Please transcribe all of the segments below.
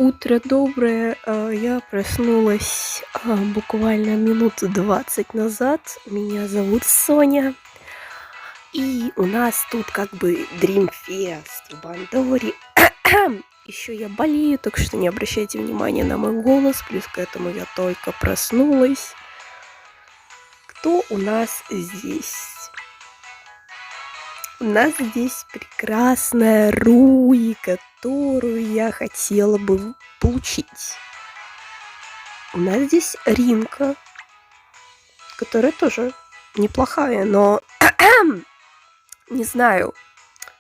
Утро доброе. Я проснулась буквально минут 20 назад. Меня зовут Соня. И у нас тут как бы Dreamfest в Бандоре. Еще я болею, так что не обращайте внимания на мой голос. Плюс к этому я только проснулась. Кто у нас здесь? У нас здесь прекрасная Руи, которую я хотела бы получить. У нас здесь Ринка, которая тоже неплохая, но не знаю,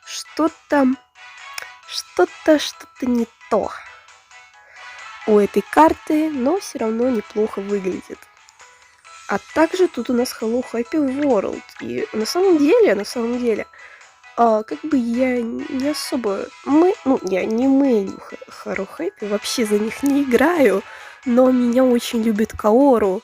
что-то не то у этой карты, но все равно неплохо выглядит. А также тут у нас Hello Happy World. И на самом деле, как бы я не особо... я не мейн Hello Happy, вообще за них не играю, но меня очень любит Каору.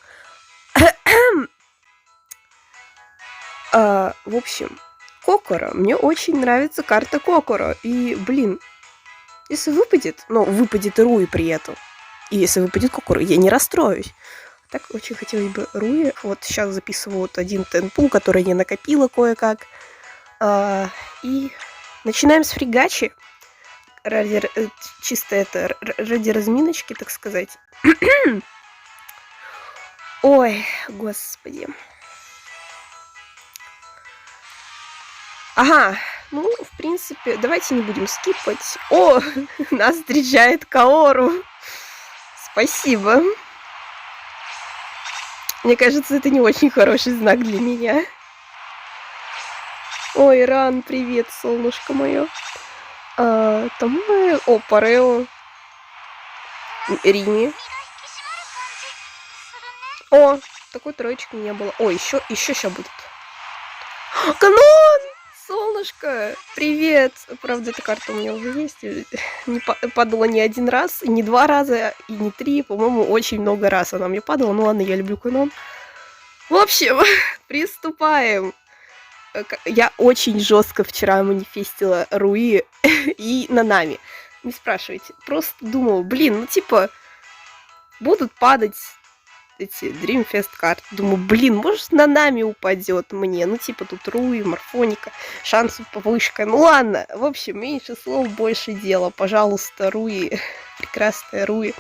В общем, Кокоро. Мне очень нравится карта Кокоро. И, блин, если выпадет Руи при этом, и если выпадет Кокоро, я не расстроюсь. Так очень хотелось бы Руи. Вот сейчас записываю вот один тенпул, который я накопила кое-как. И начинаем с фригачи. Ради разминочки, так сказать. Ой, господи. Ага, в принципе, давайте не будем скипать. О, нас встречает Каору. Спасибо. Мне кажется, это не очень хороший знак для меня. Ой, Ран, привет, солнышко мое. Там мы... О, Парео. Рими. О, такой троечки не было. О, еще сейчас будет. Канон! Солнышко, привет! Правда, эта карта у меня уже есть. Не падала не один раз, не два раза, и не три. По-моему, очень много раз она мне падала. Ну ладно, я люблю канон. В общем, приступаем. Я очень жестко вчера манифестила Руи и Нанами. Не спрашивайте. Просто думала, будут падать эти Dreamfest карты. Думаю, может, Нанами упадет мне. Тут Руи, Морфоника, шансов повышка. Ну ладно, в общем, меньше слов, больше дела. Пожалуйста, Руи, прекрасная Руи.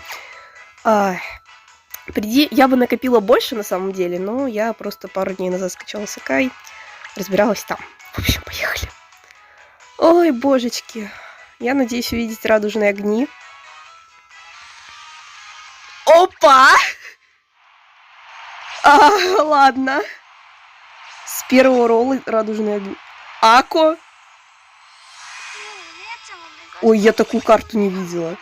Я бы накопила больше на самом деле, но я просто пару дней назад скачала Сакай, разбиралась там. В общем, поехали. Ой, божечки. Я надеюсь увидеть радужные огни. Опа! Ладно. С первого ролла радужные огни. Ако. Ой, я такую карту не видела.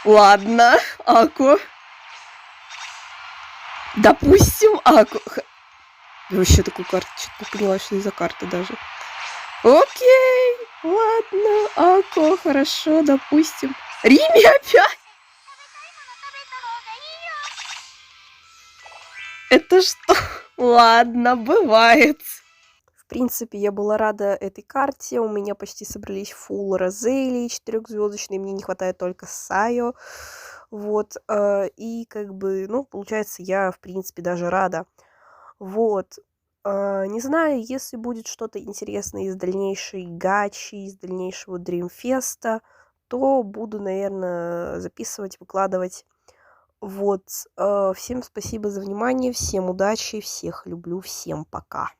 Ладно, Ако. Допустим, Ако. Я вообще такую карту что-то не поняла, что это за карта даже. Окей, ладно, Ако, хорошо, допустим. Рими опять? Это что? Ладно, бывает. В принципе, я была рада этой карте. У меня почти собрались фулл Розели 4-звездочные. Мне не хватает только Сайо. Вот. И получается, я, в принципе, даже рада. Вот. Не знаю, если будет что-то интересное из дальнейшей гачи, из дальнейшего Дримфеста, то буду, наверное, записывать, выкладывать. Вот. Всем спасибо за внимание, всем удачи, всех люблю, всем пока.